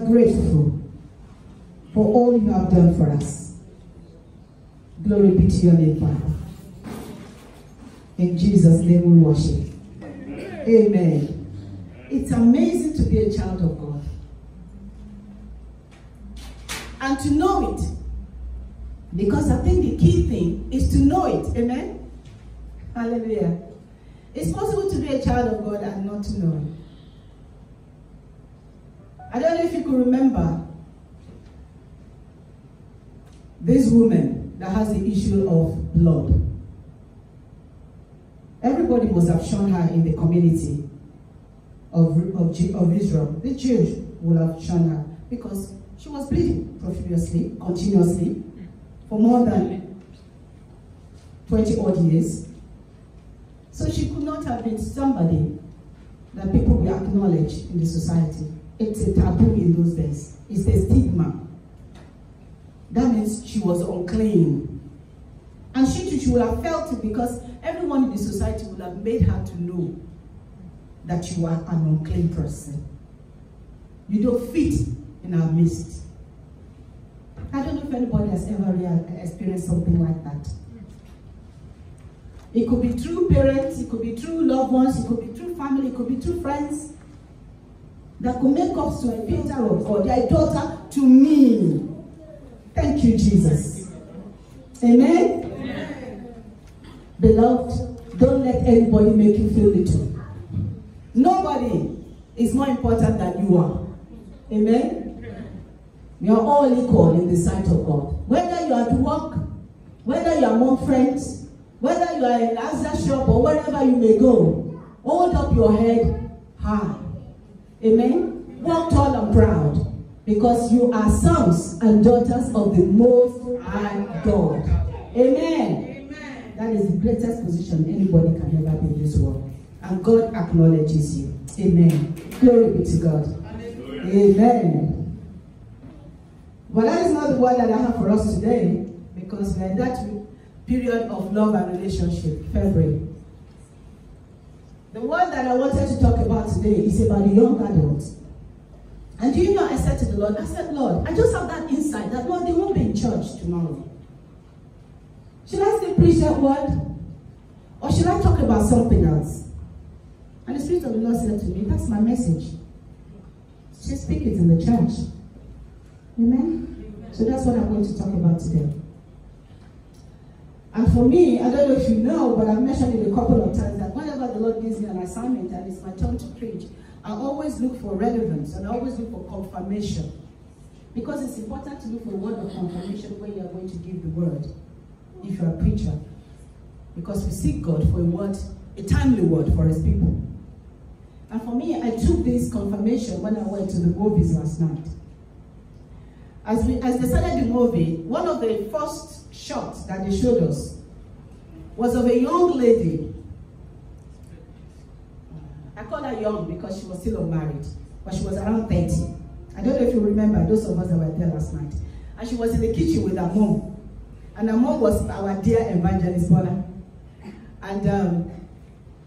grateful for all you have done for us. Glory be to your name, Father. In Jesus' name we worship. Amen. It's amazing to be a child of God. And to know it. Because I think the key thing is to know it. Amen? Hallelujah. It's possible to be a child of God and not to know it. I don't know if you could remember this woman that has the issue of blood. Everybody must have shown her in the community of Israel. The Jews would have shown her because she was bleeding profusely, continuously, for more than 20 odd years. So she could not have been somebody that people will acknowledge in the society. It's a taboo in those days. It's a stigma. That means she was unclean. And she would have felt it because everyone in the society would have made her to know that you are an unclean person. You don't fit in our midst. I don't know if anybody has ever experienced something like that. It could be through parents, it could be through loved ones, it could be through family, it could be through friends that could make up to a filter of God. Their daughter to me. Thank you, Jesus. Amen? Amen. Beloved, don't let anybody make you feel little. Nobody is more important than you are. Amen? We are all equal in the sight of God. Whether you are at work, whether you are among friends, whether you are in an Asda shop or wherever you may go, hold up your head high. Amen? Walk tall and proud. Because you are sons and daughters of the Most High God. Amen. Amen. That is the greatest position anybody can ever be in this world. And God acknowledges you. Amen. Glory be to God. Amen. But that is not the word that I have for us today. Because we're in that period of love and relationship, February. The word that I wanted to talk about today is about the young adults. And do you know, I said to the Lord, I said, Lord, I just have that insight that, Lord, they won't be in church tomorrow. Should I still preach that word? Or should I talk about something else? And the Spirit of the Lord said to me, that's my message. Just speak it in the church. Amen? So that's what I'm going to talk about today. And for me, I don't know if you know, but I've mentioned it a couple of times that whenever the Lord gives me an assignment and it's my turn to preach, I always look for relevance and I always look for confirmation. Because it's important to look for a word of confirmation when you are going to give the word, if you're a preacher. Because we seek God for a word, a timely word for his people. And for me, I took this confirmation when I went to the movies last night. As they started the movie, one of the first shots that they showed us was of a young lady. I call her young because she was still unmarried, but she was around 30. I don't know if you remember, those of us that were there last night. And she was in the kitchen with her mom. And her mom was our dear evangelist, Bola. And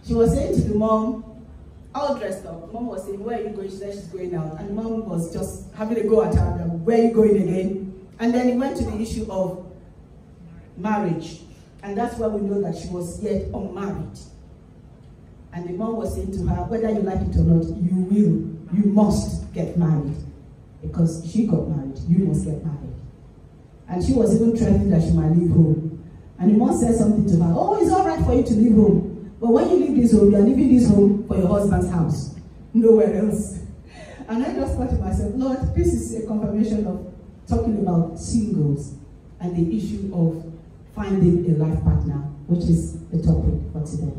she was saying to the mom, all dressed up. Mom was saying, where are you going? She said she's going out. And mom was just having a go at her. Where are you going again? And then it went to the issue of marriage. And that's where we know that she was yet unmarried. And the mom was saying to her, whether you like it or not, you must get married. Because she got married, you must get married. And she was even threatening that she might leave home. And the mom said something to her, oh, it's all right for you to leave home. But when you leave this home, you are leaving this home for your husband's house. Nowhere else. And I just thought to myself, Lord, this is a confirmation of talking about singles and the issue of finding a life partner, which is the topic for today.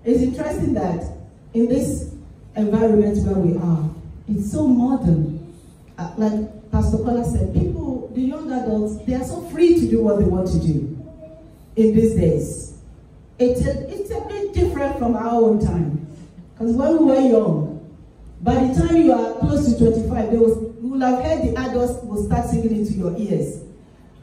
It's interesting that in this environment where we are, it's so modern. Like Pastor Kola said, people, the young adults, they are so free to do what they want to do in these days. It's a bit different from our own time. Because when we were young, by the time you are close to 25, you will have heard the adults will start singing into your ears.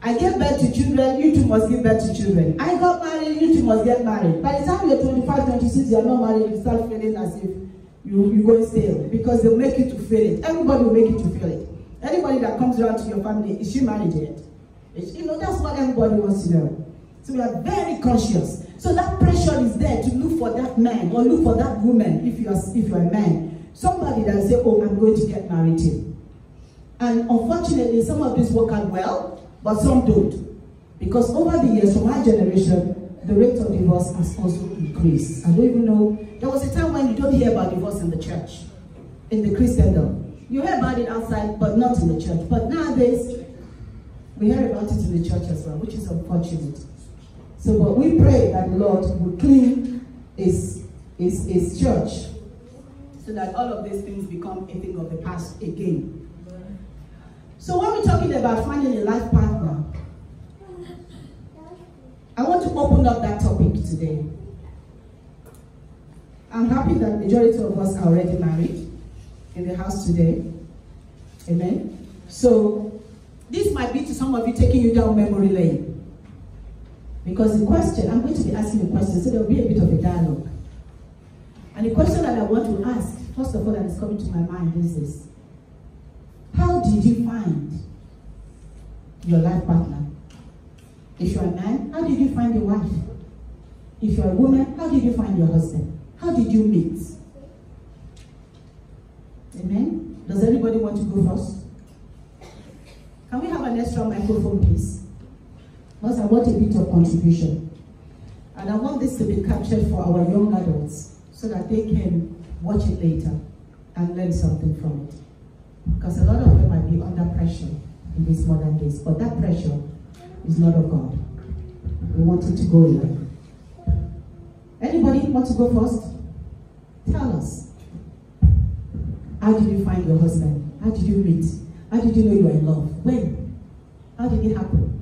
I gave birth to children, you too must give birth to children. I got married, you too must get married. By the time you're 25, 26, you're not married, you start feeling as if you go stale, because they'll make you to feel it. Everybody will make you to feel it. Anybody that comes around to your family, is she married yet? That's what everybody wants to know. So we are very conscious. So that pressure is there to look for that man or look for that woman if you are a man. Somebody that say, oh, I'm going to get married to. And unfortunately, some of this work out well, but some don't. Because over the years, from our generation, the rate of divorce has also increased. I don't even know. There was a time when you don't hear about divorce in the church, in the Christendom. You hear about it outside, but not in the church. But nowadays, we hear about it in the church as well, which is unfortunate. So, but we pray that the Lord will clean his church, so that all of these things become a thing of the past again. So when we're talking about finding a life partner, I want to open up that topic today. I'm happy that the majority of us are already married in the house today. Amen. So this might be to some of you taking you down memory lane. Because the question, I'm going to be asking a question, so there will be a bit of a dialogue. And the question that I want to ask, first of all, that is coming to my mind is this. How did you find your life partner? If you're a man, how did you find your wife? If you're a woman, how did you find your husband? How did you meet? Amen? Does anybody want to go first? Can we have an extra microphone, please? Because I want a bit of contribution. And I want this to be captured for our young adults so that they can watch it later and learn something from it. Because a lot of them might be under pressure in these modern days, but that pressure is not of God. We want it to go in. Anybody want to go first? Tell us. How did you find your husband? How did you meet? How did you know you were in love? When? How did it happen?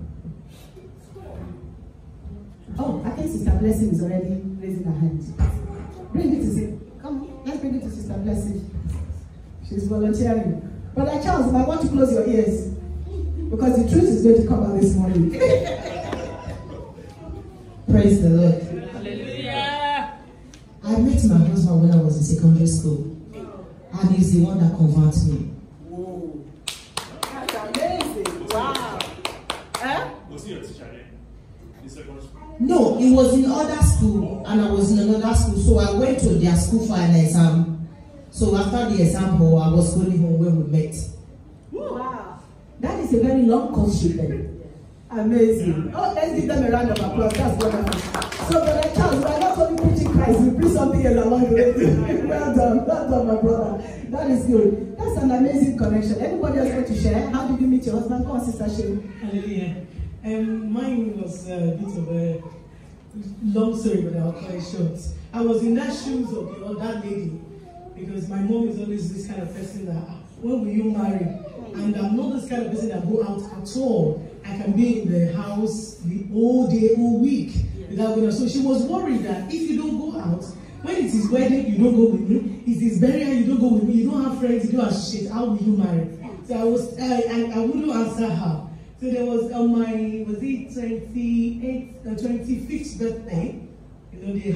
Oh, I think Sister Blessing is already raising her hand. Bring it to Sister. Come, let's bring it to Sister Blessing. She's volunteering. Brother Charles, you might want to close your ears, because the truth is going to come out this morning. Praise the Lord. Hallelujah. I met my husband when I was in secondary school, and he's the one that converted me. Whoa. That's amazing. Wow. Eh? Was he your teacher in secondary school? No, he was in other school, and I was in another school, so I went to their school for an exam. So after the exam, I was going home when we met. Wow. That is a very long courtship then. Amazing. Oh, let's give them a round of applause. That's wonderful. So, Brother Charles, we are not only preaching Christ, we preach something else along the way. Well done, my brother. That is good. That's an amazing connection. Anybody else want to share? How did you meet your husband? Go on, Sister Shay. Hallelujah. Mine was a bit of a long story, but I'll cut it short. I was in that shoes of that lady, because my mom is always this kind of person that, when will you marry? And I'm not this kind of person that go out at all. I can be in the house the whole day, all week without going out. So she was worried that if you don't go out, when it is wedding, you don't go with me. If it's burial, you don't go with me. You don't have friends, you don't associate. How will you marry? So I wouldn't answer her. So there was on my, was it 25th birthday? You know, they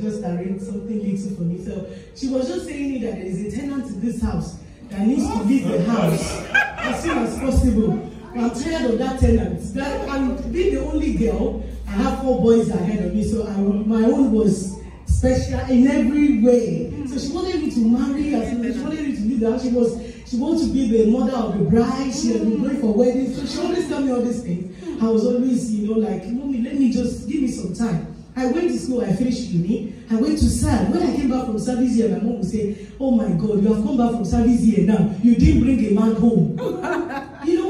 just arranged something little for me. So she was just saying that there is a tenant in this house that needs to leave the house as soon as possible. I'm tired of that tenant. And being the only girl, I have 4 boys ahead of me, so my own was special in every way. So she wanted me to marry, she wanted me to leave the house. She wanted to be the mother of the bride. She had been going for weddings, so she always tell me all these things. I was always, like, Mommy, let me just give me some time. I went to school, I finished uni, I went to SAD. When I came back from service year, my mom would say, oh my God, you have come back from service year now. You didn't bring a man home.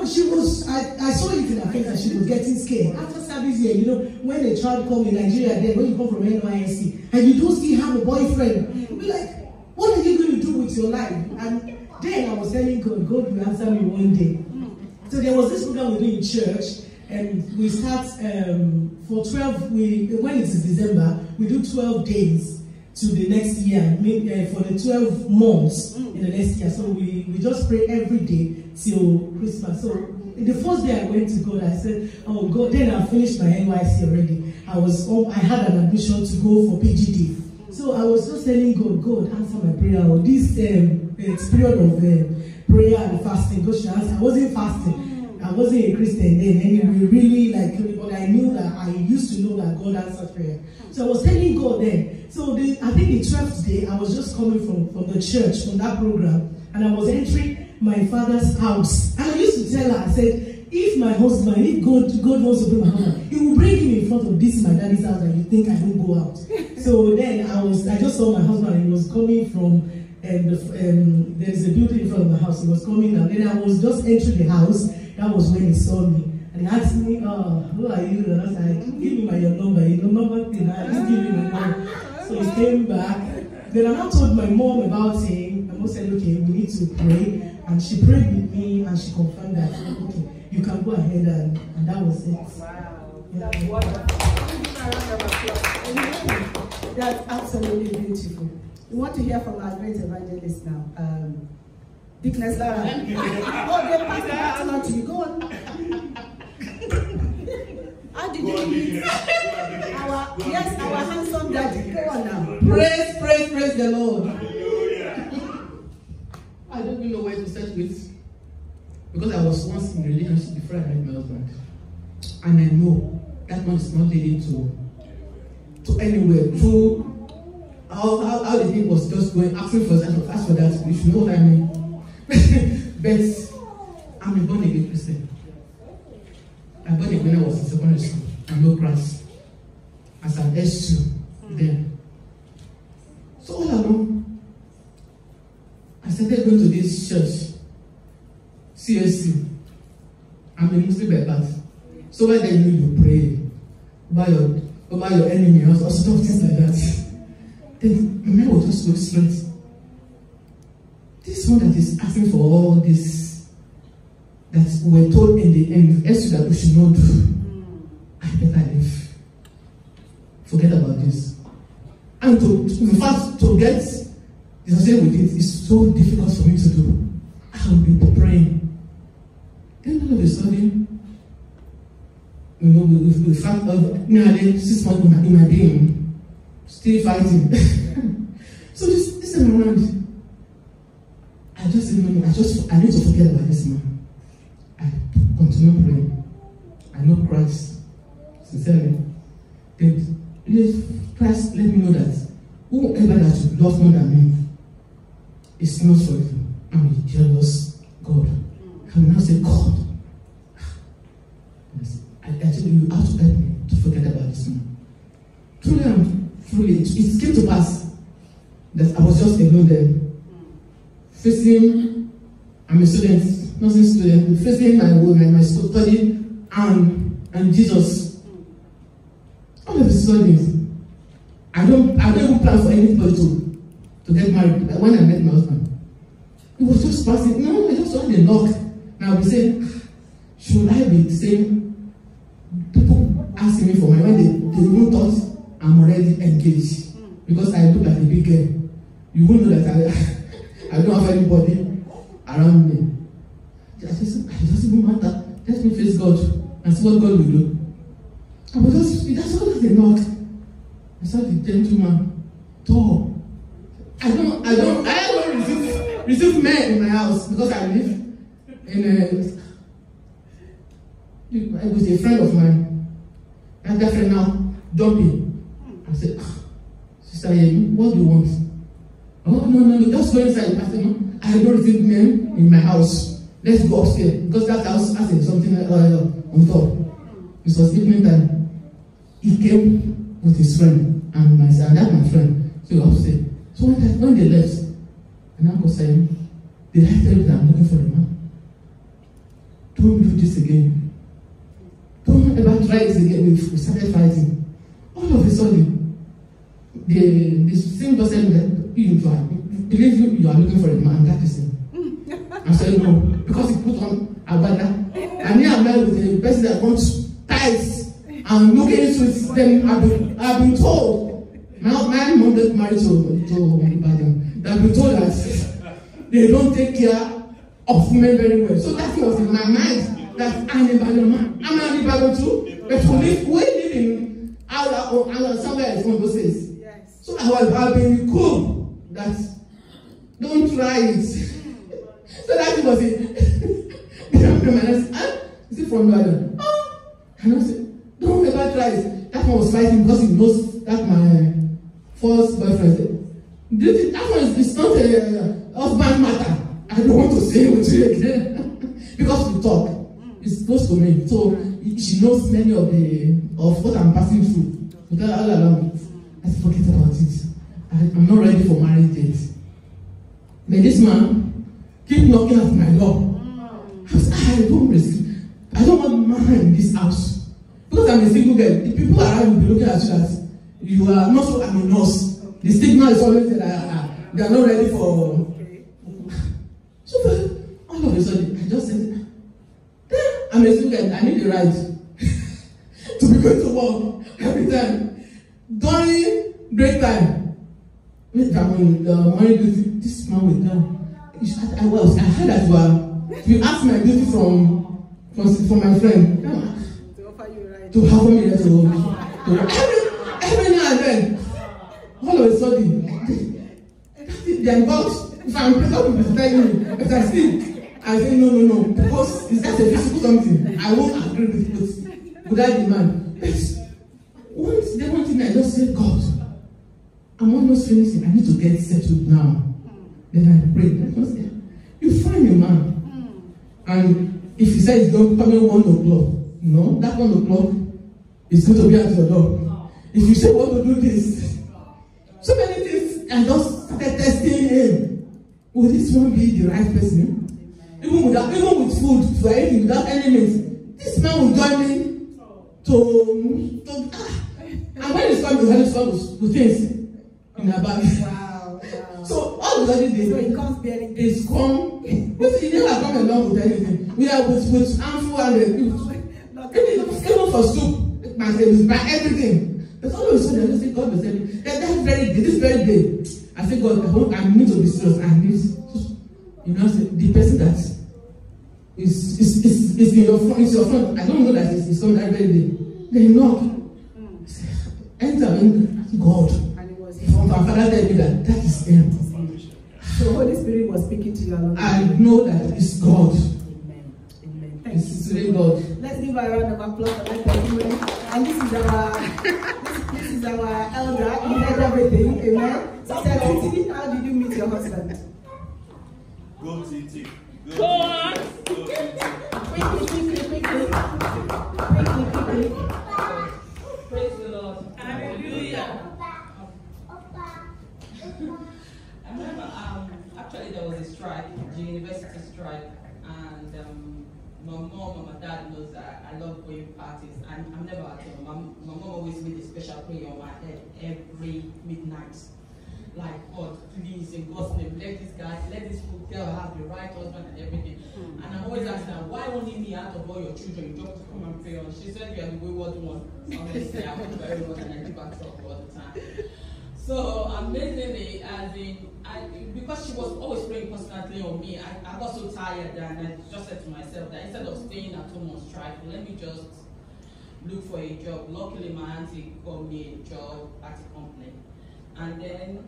She was, I saw it in her face that she was getting scared. After service year, when a child comes in Nigeria, then when you come from NYSC, and you don't still have a boyfriend, you'll be like, what are you going to do with your life? And then I was telling God, God will answer me one day. So there was this program we do in church, and we start for 12, when it is December, we do 12 days to the next year, for the 12 months in the next year. So we just pray every day till Christmas. So the first day I went to God, I said, oh God, then I finished my NYC already. I had an admission to go for PGD. So I was just telling God, God, answer my prayer. Or this period of prayer and fasting, God should answer. I wasn't fasting. I wasn't a Christian then anyway, really but I knew that I used to know that God answered prayer. So I was telling God then. So I think the 12th day, I was just coming from the church, from that program, and I was entering my father's house. And I used to tell her, I said, if God wants to bring my husband, he will bring him in front of this my daddy's house and you think I don't go out. So then I just saw my husband and he was coming from there's a building in front of my house. He was coming and then I was just entering the house. That was when he saw me. And he asked me, who are you? And I was like, give me your number. Number thing. I just give him my number. So he came back. Then I now told my mom about him. My mom said, okay, we need to pray. And she prayed with me and she confirmed that, okay, you can go ahead and that was it. Wow. Yeah. That's absolutely beautiful. We want to hear from our great evangelist now. Dickness Lara. Oh, they passed the baton to you. Go on. How did you meet our handsome daddy? Go on now. Praise the Lord. I don't even know where to start with. Because I was once in a relationship before I met my husband. And I know that one is not leading to anywhere. Through how the thing was just going, asking for that, ask for that. You should know what I mean. But I'm a born again Christian. I born again when I was in secondary school. I know Christ as an S2 then. So all along, I started going to this church, CSC. I'm a Muslim by birth. So when they knew you pray over your enemy or sort of things like that, then my mind was just so straight. This one that is asking for all this that we're told in the end, that we should not do, I better leave. Forget about this. And in fact, to get the same with it is so difficult for me to do. I will be praying. Then all of a sudden, with the fact of nearly 6 months in my being, still fighting. So this time around, I need to forget about this man. I continue praying. I know Christ, sincerely. Christ let me know that whoever that you love more than me is not for you. I'm a jealous God. I will now say, God, I tell you, you have to help me to forget about this man. Truly, it came to pass that I was just alone there. Facing, I'm a student, nursing student, facing my study and Jesus. All of a sudden, I don't even plan for anybody to get married. But when I met my husband, it was just passing. No, I just saw the knock. Now we say, should I be saying? People asking me for my when they even thought I'm already engaged because I look like a big girl. You won't know that I don't have anybody around me. It doesn't matter. Let me face God and see what God will do. I was that's all that they knock. I saw the gentleman tall. I don't receive men in my house because I live in with a friend of mine. That friend now jumping. I said, Sister Yemi, what do you want? Oh, no, just go inside. I said, no, I don't receive men in my house. Let's go upstairs. Because that house has something on top. It was evening time. He came with his friend and that's my friend. So upstairs. So when they left, and I was saying, did I tell you that I'm looking for a man? Don't do this again. Don't ever try this again. We started fighting. All of a sudden, the same person that you believe you are looking for a man, that is him. I said no, because he put on a banner. And here I'm with a person that wants ties and looking with them. I've been told. My mom got married to Ibadan. I've been told that they don't take care of women very well. So that was in my mind that I'm an Ibadan man. I'm an Ibadan too, but we live in somewhere else on those days. Yes. So I've been cool that don't try it. So that it was it. Is it from London? And I said, don't ever try it. That one was fighting because he knows that my first boyfriend said, that one is not a husband matter. I don't want to say it with you again. Because we talk. It's close to me. So she knows many of what I'm passing through. So tell her all along. I said, forget about it. I'm not ready for marriage yet. But this man keep knocking at my door. I was I don't want man in this house. Because I'm a single girl. The people around will be looking at you as you are not so I'm a nurse. The stigma is always that they are not ready for. So all of a sudden, I just said, I'm a student, I need a ride to be going to work every time. During break time, when the morning duty, this man will come. I heard that you asked my duty from my friend To offer you a ride. to have me there to every now and then. All of a sudden, they are involved. If I'm present, people telling me, but I say no, because it's just a physical something. I won't agree with it without demand. Once the one thing I just said, God, I'm almost finishing. I need to get settled now. Then I prayed. You find a man, and if he says he's going to come in 1 o'clock, no, that 1 o'clock is going to be at your door. If you say want to do this, so many things, I just started testing him. Will this one be the right person? Even with food, for anything, without any means, this man will join me to and when it's coming, when it's coming to things in her bag. Wow. So all of a sudden, So it comes bearing. it's come. But he never come along with anything. We are with handful and even for soup, myself, buy everything. But all of a sudden, I just say, God will tell me that this very day, I say, God, I need to be serious. I need, the person that is in your front, it's your front. I don't know that it's coming that very day. They knock. Enter and God. And it was From my father tell me that is him. So Holy Spirit was speaking to you along. I know that it's God. Amen. Thank you. It's really God. Let's give her a round of applause for that testimony. And this is our elder. He heard everything. Amen. Sister Titi, how did you meet your husband? Go Titi. Go on. Go Titi. Quickly. Praise the Lord. Hallelujah. I remember actually there was a strike, the university strike, and my mom and my dad knows that I love going parties, and I'm never at home. My mom always made a special prayer on my head every midnight. Like, God, please, in God's name, let this girl have the right husband and everything. And I'm always asking her, why only me out of all your children? You just come and pray on. She said, you are the wayward one. Honestly, I want very much and I keep her talk all the time. So, amazingly, because she was always praying constantly on me, I got so tired and I just said to myself that instead of staying at home on strike, let me just look for a job. Luckily, my auntie got me a job at a company. And then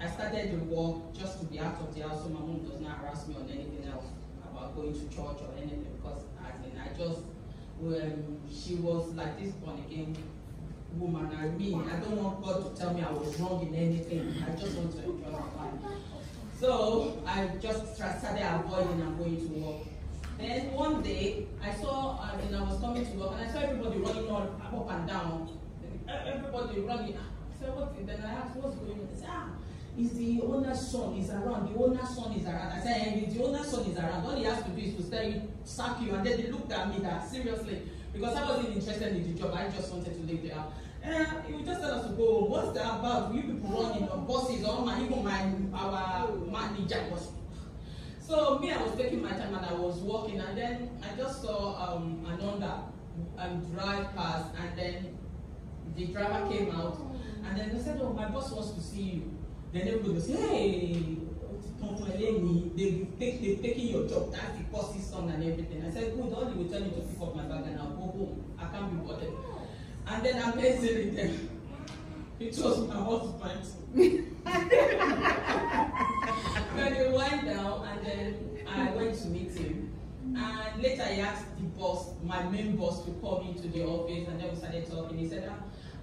I started the work just to be out of the house so my mom does not harass me on anything else about going to church or anything, because she was like this born again woman. I don't want God to tell me I was wrong in anything. I just want to enjoy my life. So I just started avoiding and going to work. Then one day I saw, I was coming to work and I saw everybody running up and down. Everybody running. Then I asked, what's going on? They said, is the owner's son is around. The owner's son is around. I said, if the owner's son is around, all he has to do is to sack you. And then they looked at me that seriously, because I wasn't interested in the job. I just wanted to leave there. You just tell us to go. What's that about? You people running on buses, or our manager was. So me, I was taking my time and I was walking, and then I just saw an Honda drive past, and then the driver came out, and then they said, "Oh, my boss wants to see you." Then everybody goes, "Hey, they've taken your job. That's the boss's son and everything." I said, "Good, all you will tell me to pick up my bag and I'll go home. I can't be bothered." And then amazingly, It was my husband. When he went down, and then I went to meet him. And later he asked the boss, my main boss, to call me to the office, and then we started talking. He said,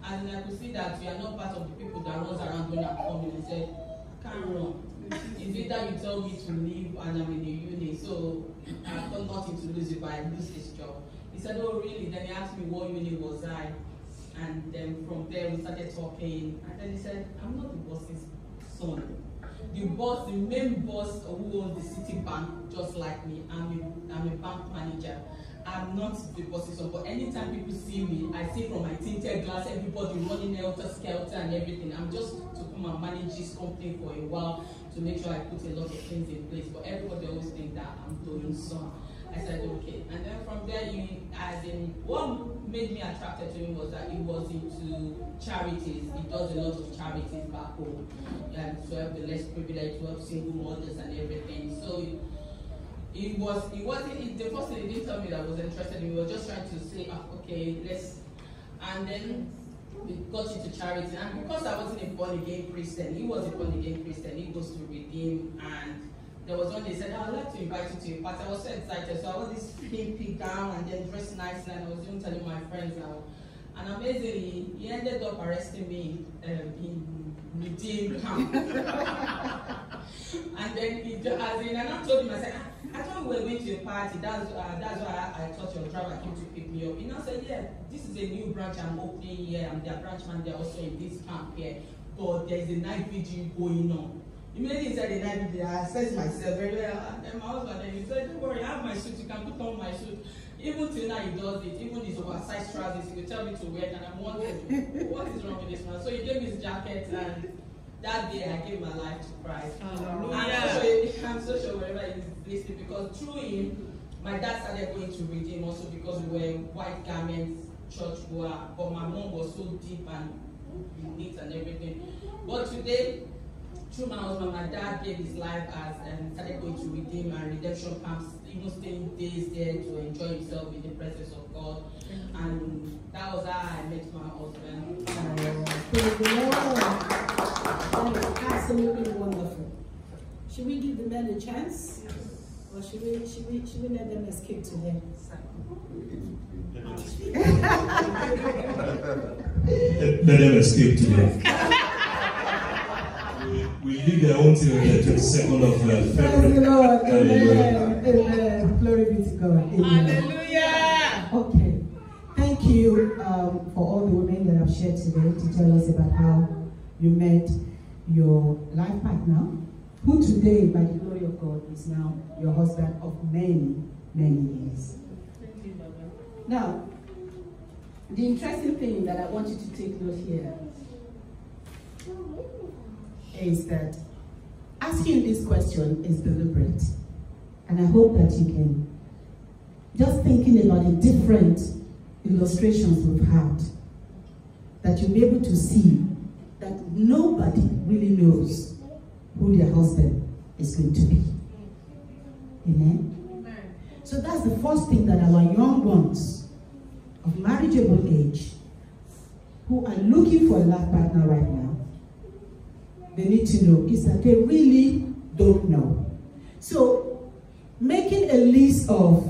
and I could see that you are not part of the people that runs around when I'm coming. He said, I can't run. It's either you tell me to leave and I'm in the uni, so I've got nothing to lose if I lose this job. He said, oh really? Then he asked me what uni was I. And then from there we started talking. And then he said, I'm not the boss's son. The boss, the main boss who owns the Citibank, just like me, I'm a bank manager. I'm not the boss's son, but anytime people see me, I see from my tinted glass, everybody running helter-skelter and everything. I'm just to come and manage this company for a while to make sure I put a lot of things in place. But everybody always think that I'm doing some. I said, okay. And then from there, what made me attracted to him was that he was into charities. He does a lot of charities back home. To help the less privileged, to help single mothers and everything. So the first thing he didn't tell me that I was interested in. We were just trying to say, okay, let's, and then we got into charity. And because I wasn't a born-again Christian, he was a born-again Christian. He goes to Redeem, and there was one day he said, I'd like to invite you to a party. I was so excited. So I wore this pink gown and then dressed nicely, and I was even telling my friends now. And amazingly, he ended up arresting me in Redeem camp. And then and I told him, I said, I thought we were going to a party. That's why I thought your driver came to pick me up. He now said, yeah, this is a new branch I'm opening here. I'm their branch manager also in this camp here. But there's a night vigil going on. Immediately he said the night vigil, I said to myself very well. And my husband, then he said, don't worry, I have my suit. You can put on my suit. Even till now he does it. Even his oversized trousers, he will tell me to wear it. And I'm wondering, what is wrong with this man? So he gave me his jacket, and that day I gave my life to Christ. I'm so sure wherever he's listening, because through him, my dad started going to Redeem also because we were white garments, church goer, but my mom was so deep and neat and everything. But today, through my husband, my dad gave his life as and started going to Redeem and redemption camps, even staying days there to enjoy himself in the presence of God. And that was how I met my husband. Praise the Lord. That is absolutely wonderful. Should we give the men a chance? Or should we let them escape today? Let them escape today. We leave their own till the 22nd of February. Praise the Lord. Amen. Amen. Glory be to God. Amen. Hallelujah. Okay. Thank you for all the women that have shared today to tell us about how you met your life partner, who today, by the glory of God, is now your husband of many, many years. Thank you, Baba. Now, the interesting thing that I want you to take note here is that asking this question is deliberate. And I hope that you can, just thinking about the different illustrations we've had, that you'll be able to see that nobody really knows who their husband is going to be. Amen? Amen. So that's the first thing that our young ones of marriageable age who are looking for a life partner right now, they need to know is that they really don't know. So making a list of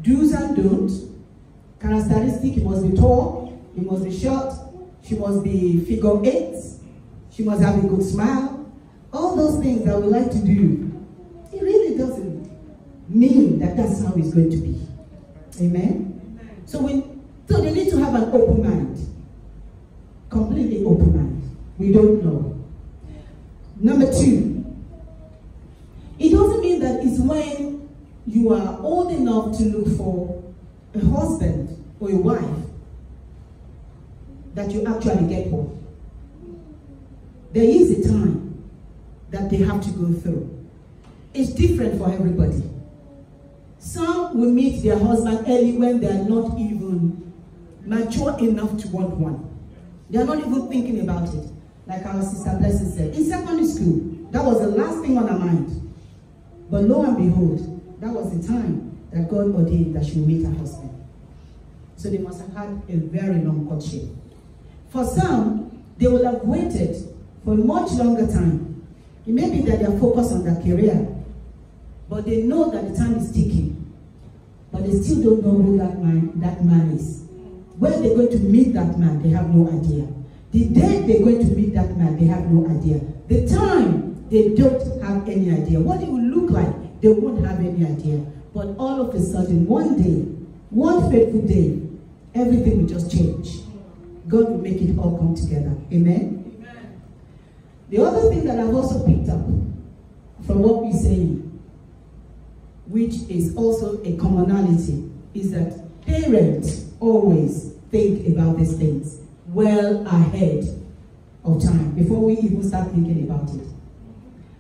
do's and don'ts, characteristics: he must be tall, he must be short, she must be figure 8, she must have a good smile, all those things that we like to do, it really doesn't mean that that's how it's going to be. Amen? So they need to have an open mind, completely open mind. We don't know. Number 2, it doesn't mean that it's when you are old enough to look for a husband or a wife that you actually get one. There is a time that they have to go through. It's different for everybody. Some will meet their husband early when they are not even mature enough to want one. They are not even thinking about it. Like our sister Blessing said, in secondary school, that was the last thing on her mind. But lo and behold, that was the time that God ordained that she would meet her husband. So they must have had a very long courtship. For some, they will have waited for a much longer time. It may be that they are focused on their career, but they know that the time is ticking. But they still don't know who that man is. Where they're going to meet that man, they have no idea. The day they're going to meet that man, they have no idea. The time, they don't have any idea. What it will look like, they won't have any idea. But all of a sudden, one day, one fateful day, everything will just change. God will make it all come together. Amen? Amen. The other thing that I've also picked up from what we're saying, which is also a commonality, is that parents always think about these things well ahead of time, before we even start thinking about it.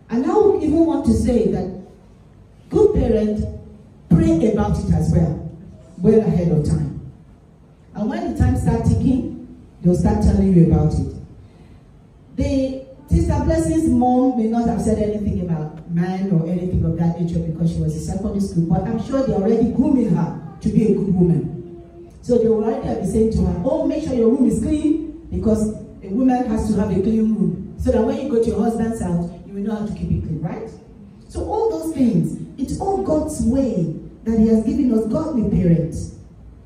And I would even want to say that good parents pray about it as well ahead of time. And when the time starts ticking, they'll start telling you about it. Sister Blessing's mom may not have said anything about man or anything of that nature because she was in secondary school, but I'm sure they're already grooming her to be a good woman. So they will already be saying to her, oh, make sure your room is clean, because a woman has to have a clean room, so that when you go to your husband's house, you will know how to keep it clean, right? So all those things, it's all God's way that He has given us godly parents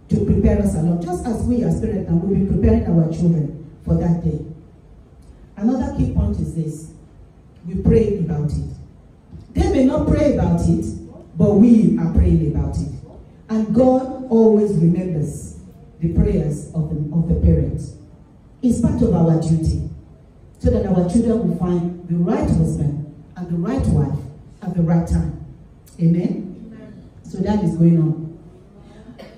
to prepare us along, just as we as parents now will be preparing our children for that day. Another key point is this: we pray about it. They may not pray about it, but we are praying about it. And God always remembers the prayers of the parents. It's part of our duty, so that our children will find the right husband and the right wife at the right time. Amen? Amen. So that is going on.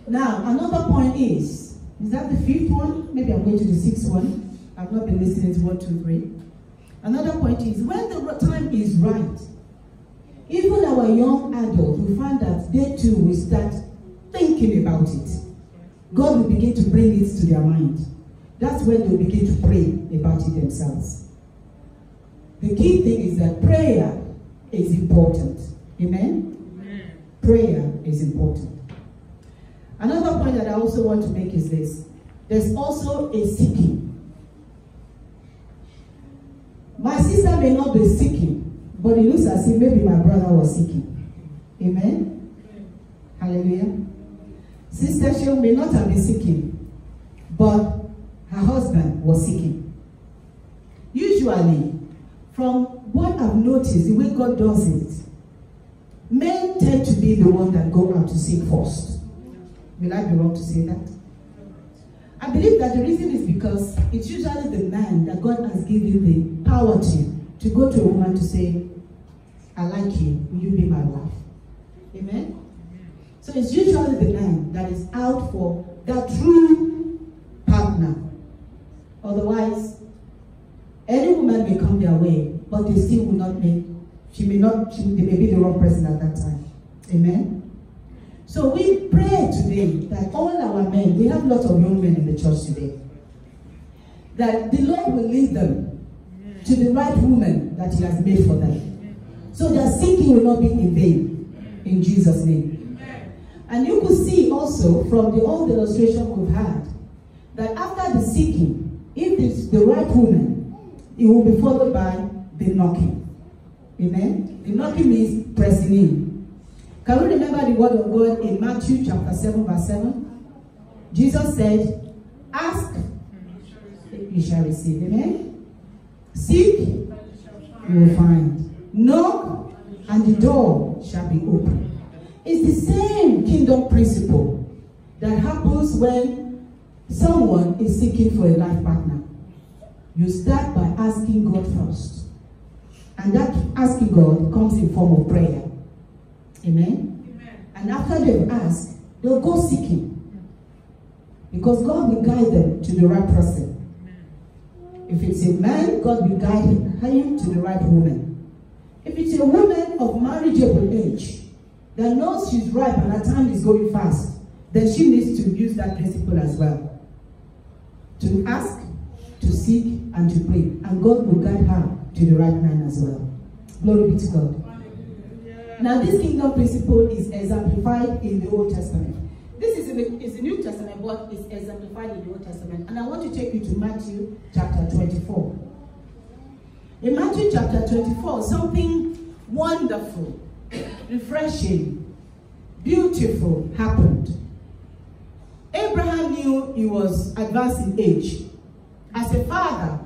Now, another point is that the fifth one? Maybe I'm going to the sixth one. I've not been listening to 1, 2, 3. Another point is, when the time is right, even our young adults will find that they too will start thinking about it. God will begin to bring it to their mind. That's when they'll begin to pray about it themselves. The key thing is that prayer is important. Amen? Amen. Prayer is important. Another point that I also want to make is this: there's also a seeking. My sister may not be seeking, but it looks as if maybe my brother was seeking. Amen? Hallelujah. Sister Cheryl may not have been seeking, but her husband was seeking. Usually, from what I've noticed, the way God does it, men tend to be the one that go out to seek first. Will I be wrong to say that? I believe that the reason is because it's usually the man that God has given the power to go to a woman to say, I like you, will you be my wife? Amen? So it's usually the man that is out for that true partner. Otherwise, any woman may come their way, but they still will not make, they may be the wrong person at that time. Amen? So we pray today that all our men, we have lots of young men in the church today, that the Lord will lead them to the right woman that He has made for them. So their seeking will not be in vain, in Jesus' name. And you could see also from the old illustration we've had, that after the seeking, if it's the right woman, it will be followed by the knocking. Amen? The knocking means pressing in. Can we remember the word of God in Matthew chapter 7 verse 7? Jesus said, ask, you shall receive. Amen? Seek, you will find. Knock, and the door shall be opened. It's the same kingdom principle that happens when someone is seeking for a life partner. You start by asking God first. And that asking God comes in form of prayer. Amen? Amen. And after they've asked, they'll go seeking. Because God will guide them to the right person. Amen. If it's a man, God will guide him to the right woman. If it's a woman of marriageable age that knows she's ripe and her time is going fast, then she needs to use that principle as well. To ask, to seek, and to pray. And God will guide her to the right man as well. Glory be to God. Now this kingdom principle is exemplified in the Old Testament. This is the New Testament, but it's exemplified in the Old Testament. And I want to take you to Matthew chapter 24. In Matthew chapter 24, something wonderful, refreshing, beautiful happened. Abraham knew he was advanced in age. As a father,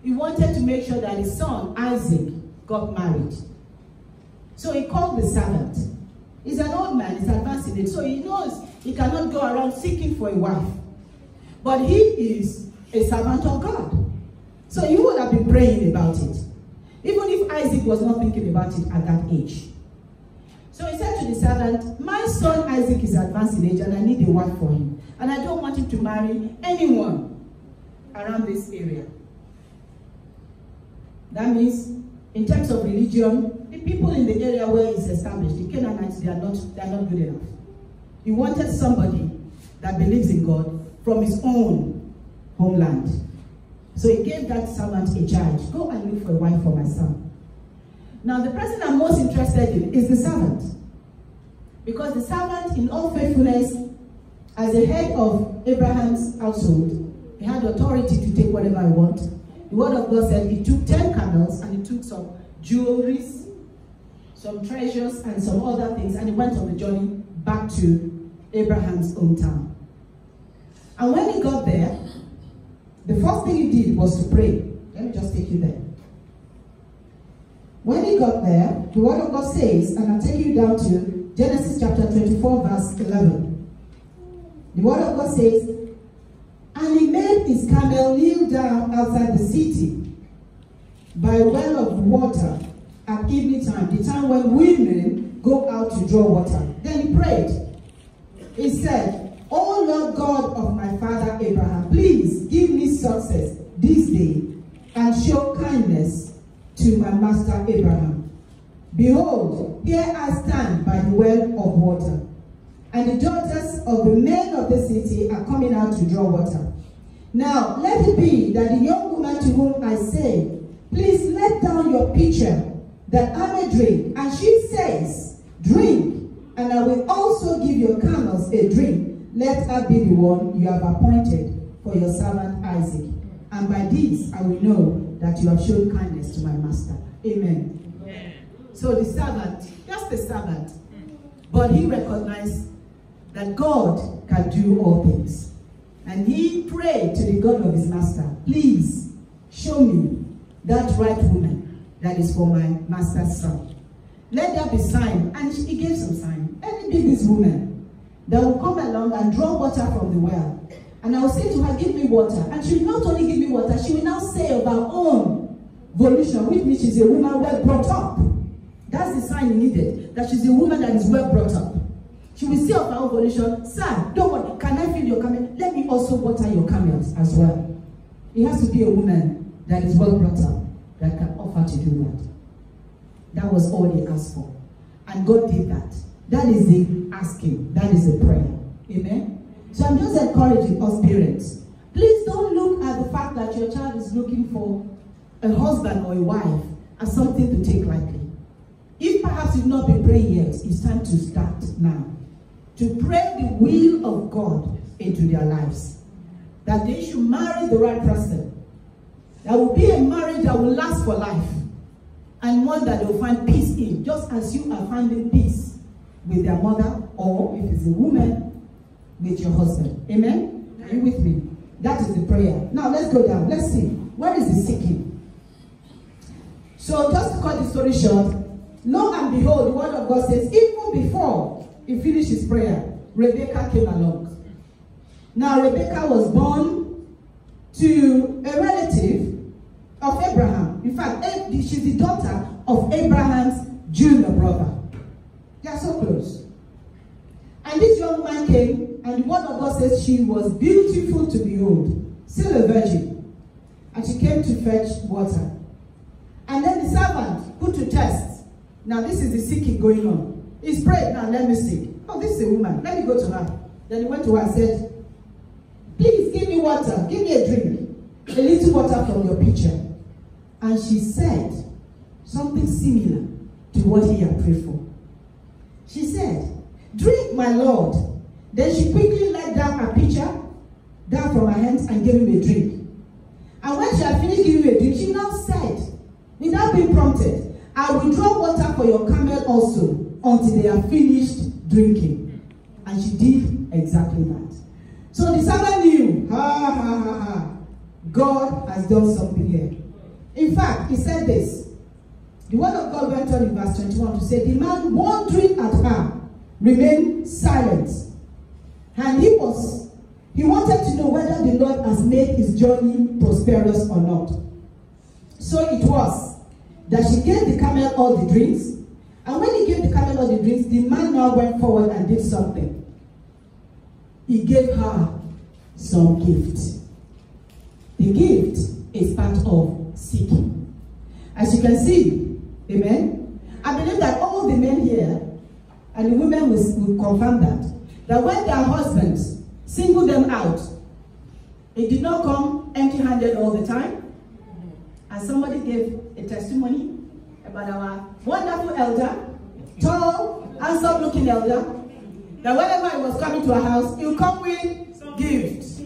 he wanted to make sure that his son, Isaac, got married. So he called the servant. He's an old man, he's advanced in age, so he knows he cannot go around seeking for a wife. But he is a servant of God. So he would have been praying about it. Even if Isaac was not thinking about it at that age. So he said to the servant, my son Isaac is advanced in age and I need a wife for him. And I don't want him to marry anyone around this area. That means, in terms of religion, the people in the area where it's established, the Canaanites, they are not good enough. He wanted somebody that believes in God from his own homeland. So he gave that servant a charge. Go and look for a wife for my son. Now the person I'm most interested in is the servant. Because the servant, in all faithfulness, as the head of Abraham's household, he had authority to take whatever he wanted. The word of God said he took 10 camels and he took some jewelries, some treasures, and some other things, and he went on the journey back to Abraham's hometown. And when he got there, the first thing he did was to pray. Let me just take you there. When he got there, the word of God says, and I'll take you down to Genesis chapter 24, verse 11. The word of God says, and he made his camel kneel down outside the city by a well of water at evening time, the time when women go out to draw water. Then he prayed. He said, O Lord God of my father Abraham, please give me success this day and show kindness to my master Abraham. Behold, here I stand by the well of water, and the daughters of the men of the city are coming out to draw water. Now let it be that the young woman to whom I say, please let down your pitcher, that I may drink. And she says, drink, and I will also give your camels a drink. Let her be the one you have appointed for your servant Isaac. And by this I will know that you have shown kindness to my master. Amen. Amen. So the servant, just the servant, but he recognized that God can do all things. And he prayed to the God of his master, please show me that right woman that is for my master's son. Let there be sign. And he gave some sign. Let me be this woman that will come along and draw water from the well. And I will say to her, give me water. And she will not only give me water, she will now say of her own volition, which means she's a woman well brought up. That's the sign he needed, that she's a woman that is well brought up. She will say of her own volition, sir, don't worry, can I fill your camel? Let me also water your camels as well. It has to be a woman that is well brought up, that can offer to do that. That was all he asked for. And God did that. That is the asking. That is the prayer. Amen? So I'm just encouraging us parents. Please don't look at the fact that your child is looking for a husband or a wife as something to take lightly. If perhaps you've not been praying yet, it's time to start now. To pray the will of God into their lives. That they should marry the right person. There will be a marriage that will last for life. And one that they'll find peace in. Just as you are finding peace with their mother, or if it's a woman, with your husband. Amen? Are you with me? That is the prayer. Now let's go down. Let's see. Where is the seeking? So just to cut the story short, lo and behold, the word of God says, even before he finished his prayer, Rebecca came along. Now Rebecca was born to a relative of Abraham. In fact, she's the daughter of Abraham's junior brother. They are so close. And this young man came, and the word of God says she was beautiful to behold, still a virgin. And she came to fetch water. And then the servant put to test. Now this is the seeking going on. He's prayed, now let me see. Oh, this is a woman. Let me go to her. Then he went to her and said, please give me water. Give me a drink. A little water from your pitcher. And she said something similar to what he had prayed for. She said, drink, my Lord. Then she quickly let down her pitcher down from her hands and gave him a drink. And when she had finished giving him a drink, she now said, without being prompted, I will draw water for your camel also until they are finished drinking. And she did exactly that. So the servant knew, God has done something here. In fact, he said this. The word of God went on in verse 21 to say, the man wondering at her remained silent. And he wanted to know whether the Lord has made his journey prosperous or not. So it was that she gave the camel all the drinks. And when he gave the camel all the drinks, the man now went forward and did something. He gave her some gift. The gift is part of seeking. As you can see, amen, I believe that all the men here and the women will confirm that when their husbands single them out, it did not come empty-handed all the time. And somebody gave a testimony about our wonderful elder, tall, handsome-looking elder, that whenever he was coming to our house, he would come with gifts.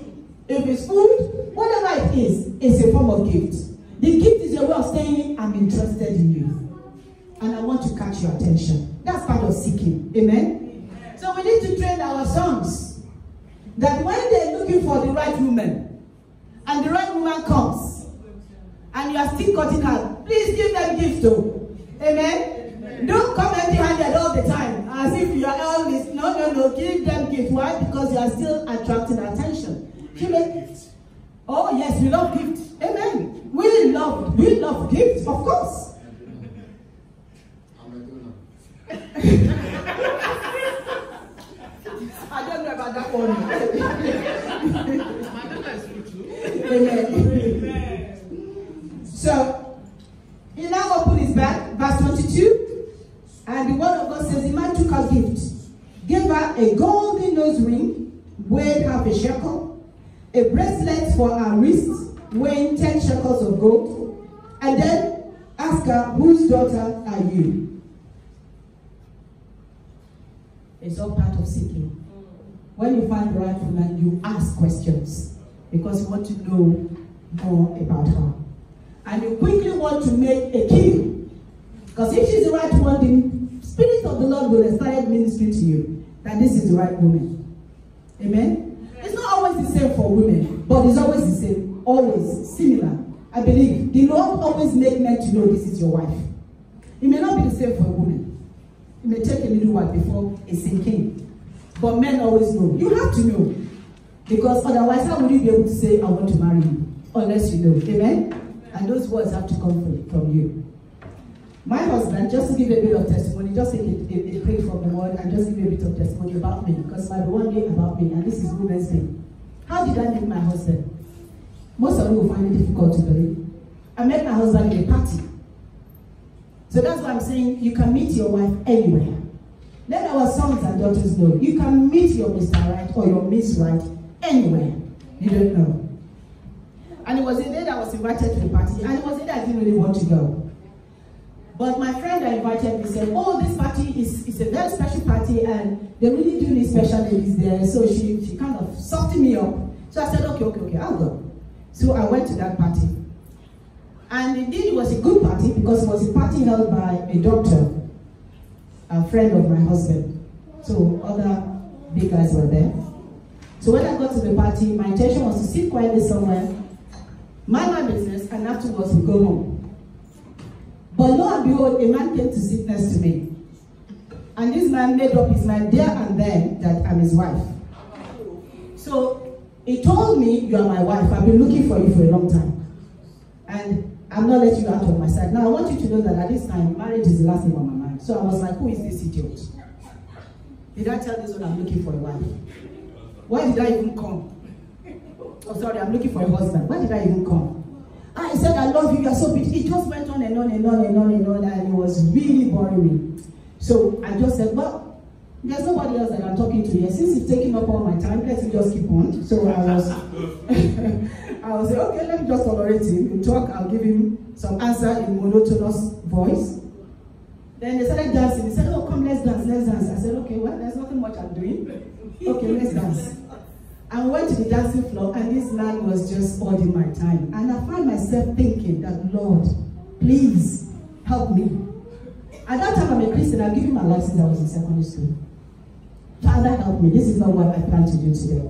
If it's food, whatever it is, it's a form of gift. The gift is a way of saying, I'm interested in you. And I want to catch your attention. That's part of seeking. Amen? So we need to train our sons that when they're looking for the right woman, and the right woman comes, and you are still cutting her, please give them gifts too. Amen? Don't come empty-handed all the time, as if you are always, no, give them gifts. Why? Because you are still attracting attention. Oh yes, we love gifts. Amen. We love gifts, of course. I don't know about that one. Amen. So he now opened his bag, verse 22, and the word of God says the man took her gift, gave her a golden nose ring, weighed half a shekel, a bracelet for her wrist, weighing 10 shekels of gold, and then asked her, whose daughter are you? It's all part of seeking. When you find the right woman, you ask questions because you want to know more about her. And you quickly want to make a kill. Because if she's the right one, the Spirit of the Lord will start ministering to you that this is the right woman. Amen? It's not always the same for women, but it's always the same, always similar. I believe the Lord always make men to know this is your wife. It may not be the same for a woman. It may take a little while before it's sinking. But men always know. You have to know. Because otherwise, how will you be able to say, I want to marry you? Unless you know. Amen? And those words have to come from you. My husband, just to give a bit of testimony, just take a break from the word and just give a bit of testimony about me. Because it might be one day about me, and this is Women's Day. How did I meet my husband? Most of you will find it difficult to believe. I met my husband in a party. So that's why I'm saying you can meet your wife anywhere. Let our sons and daughters know. You can meet your Mr. Right or your Miss Right anywhere. You don't know. And it was a day that I was invited to the party, and it was a day I didn't really want to go. But my friend that invited me said, oh, this party is a very special party, and they really do need special ladies there. So she kind of softened me up. So I said, okay, I'll go. So I went to that party. And indeed, it was a good party because it was a party held by a doctor, a friend of my husband. So other big guys were there. So when I got to the party, my intention was to sit quietly somewhere, mind my business, and afterwards we go home. But lo and behold, a man came to sit next to me. And this man made up his mind there and then that I'm his wife. So he told me, you are my wife. I've been looking for you for a long time. And I'm not letting you out of my sight. Now I want you to know that at this time, marriage is the last thing on my mind. So I was like, who is this idiot? Did I tell this one I'm looking for a wife? Why did I even come? Oh, sorry, I'm looking for a husband. Why did I even come? I said, I love you, you are so beautiful. It just went on and on and on and on and on, and it was really boring me. So I just said, well, there's nobody else that I'm talking to here. Since it's taking up all my time, let's just keep on. So I was okay, let me just tolerate him. He'll talk, I'll give him some answer in monotonous voice. Then they started dancing. He said, oh, come, let's dance, let's dance. I said, okay, well, there's nothing much I'm doing. Okay, let's dance. I went to the dancing floor, and this man was just holding my time. And I found myself thinking that, Lord, please help me. At that time, I'm a Christian. I've given my life since I was in secondary school. Father, help me. This is not what I plan to do today.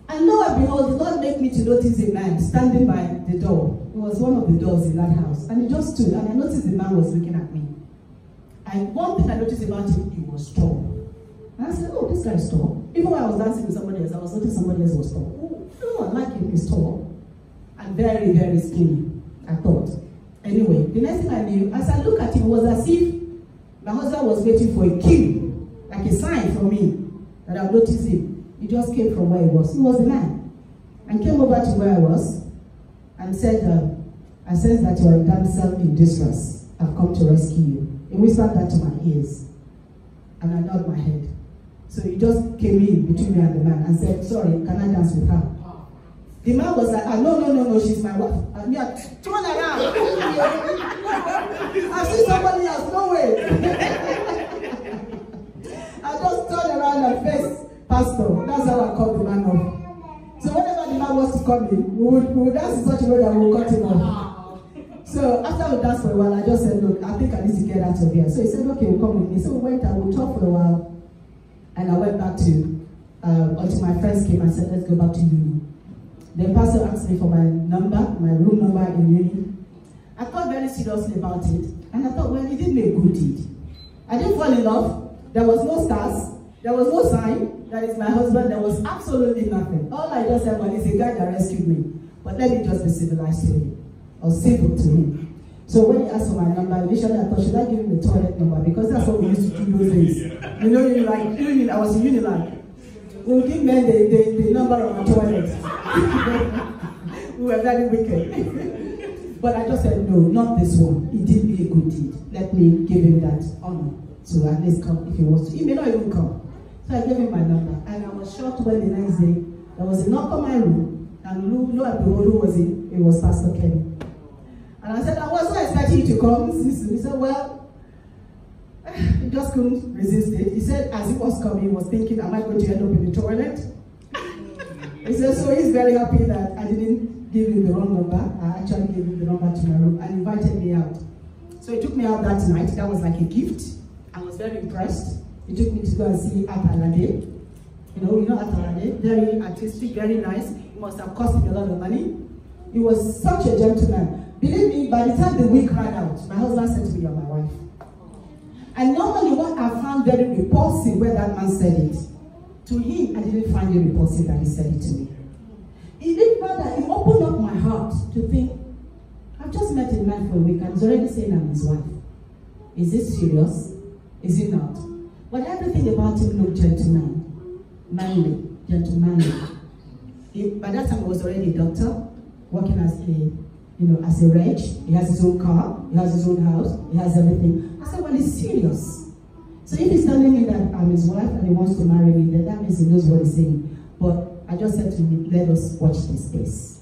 And lo and behold, the Lord made me to notice a man standing by the door. It was one of the doors in that house. And he just stood, and I noticed the man was looking at me. And one thing I noticed about him, he was tall. And I said, oh, this guy is tall. Even when I was dancing with somebody else, I was noticing somebody else was tall. Oh, I like him, he's tall. And very, very skinny, I thought. Anyway, the next thing I knew, as I looked at him, it was as if my husband was waiting for a cue, like a sign from me, that I've noticed him. He just came from where he was. He was the man. And came over to where I was, and said, I sense that you are a damsel in distress. I've come to rescue you. He whispered that to my ears. And I nodded my head. So he just came in between me and the man and said, sorry, can I dance with her? The man was like, no, she's my wife. And me, turn around. I see somebody else, no way. I just turned around and faced Pastor. That's how I called the man off. So whenever the man wants to come in, we would dance in such a way that we will cut him off. So after we danced for a while, I just said, look, I think I need to get out of here. So he said, okay, we'll come with me. So we went and we talked for a while. And I went back to, until my friends came and said, let's go back to uni. The pastor asked me for my number, my room number in uni. I thought very seriously about it. And I thought, well, he did me a good deed. I didn't fall in love. There was no stars. There was no sign that it's my husband. There was absolutely nothing. All I just said, well, he's a guy that rescued me. But let me just be civilized to him. Or civil to him. So when he asked for my number, initially I thought, should I give him the toilet number? Because that's what we used to do those days. You know, I was in Unilag. We'll give men the number of our toilet. We were very wicked. But I just said, no, not this one. He did me a good deed. Let me give him that honor to at least come if he wants to. He may not even come. So I gave him my number. And I was shocked when the next day, there was a knock on my room. And lo and behold, who was it? It was Pastor Kenny. And I said, I wasn't expecting you to come. He said, well, he just couldn't resist it. He said, as he was coming, he was thinking, am I going to end up in the toilet? He said, so he's very happy that I didn't give him the wrong number. I actually gave him the number to my room and invited me out. So he took me out that night. That was like a gift. I was very impressed. He took me to go and see Atalade. You know Atalade, very artistic, very nice. It must have cost him a lot of money. He was such a gentleman. Believe me, by the time the week ran out, my husband said to me, you're my wife. And normally what I found very repulsive when that man said it, to him, I didn't find it repulsive that he said it to me. He did rather, he opened up my heart to think, I've just met a man for a week and he's already saying I'm his wife. Is this serious? Is it not? But everything about him looked gentleman, manly, gentlemanly. By that time, he was already a doctor, working as a reg. He has his own car, he has his own house, he has everything. I said, well, he's serious. So if he's telling me that I'm his wife and he wants to marry me, then that means he knows what he's saying. But I just said to him, let us watch this space.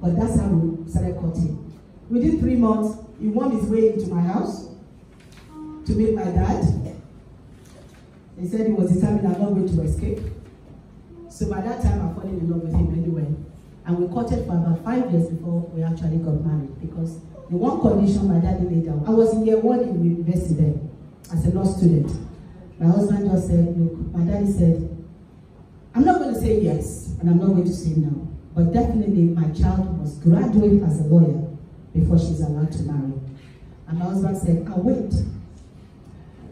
But that's how we started cutting. Within 3 months, he won his way into my house to meet my dad. He said he was determined I'm not going to escape. So by that time, I fell in love with him anyway. And we courted for about 5 years before we actually got married. Because the one condition my daddy laid down, I was in year 1 in university there as a law student. My husband just said, look, my daddy said, I'm not going to say yes, and I'm not going to say no. But definitely my child must graduate as a lawyer before she's allowed to marry. And my husband said, I'll wait.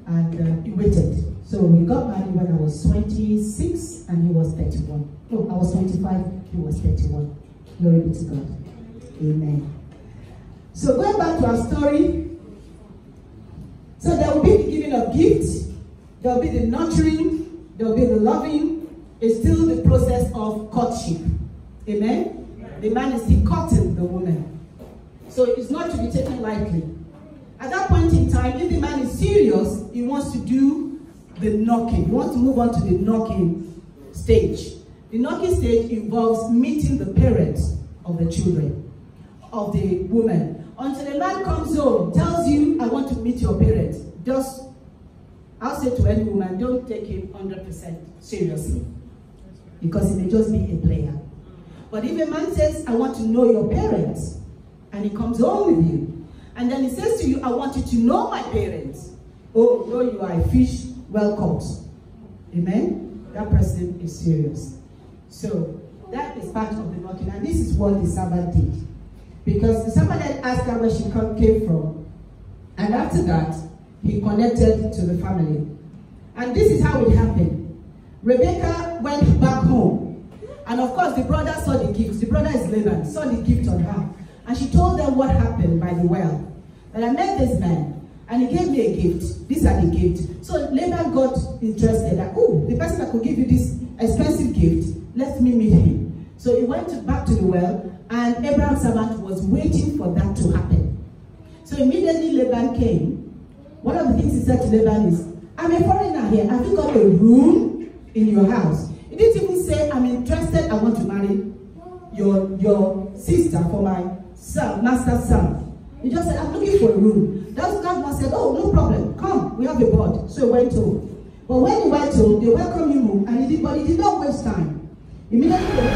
And he waited. So we got married when I was 26 and he was 31. No, I was 25, he was 31. Glory be to God. Amen. So going back to our story, so there will be the giving of gifts, there will be the nurturing, there will be the loving. It's still the process of courtship. Amen? The man is still courting the woman. So it's not to be taken lightly. At that point in time, if the man is serious, he wants to do the knocking. He wants to move on to the knocking stage. The knocking stage involves meeting the parents of the children, of the woman. Until a man comes home, tells you, I want to meet your parents. Just, I'll say to any woman, don't take him 100% seriously. Because he may just be a player. But if a man says, I want to know your parents, and he comes home with you, and then he says to you, I want you to know my parents. Oh, no, you are a fish well caught. Amen? That person is serious. So, that is part of the knocking. And this is what the servant did. Because the servant then asked her where she came from. And after that, he connected to the family. And this is how it happened. Rebecca went back home. And of course, the brother saw the gift. The brother is Laban, saw the gift on her. And she told them what happened by the well. That I met this man, and he gave me a gift. These are the gifts. So Laban got interested. That, oh, the person that could give you this expensive gift, let me meet him. So he went back to the well, and Abraham's servant was waiting for that to happen. So immediately Laban came. One of the things he said to Laban is, I'm a foreigner here. Have you got a room in your house? He didn't even say, I'm interested, I want to marry your sister for my son, master's son. He just said, I'm looking for a room. That one said, oh, no problem. Come, we have a board. So he went home. But when he went home, they welcomed him home, and he did not waste time. Immediately,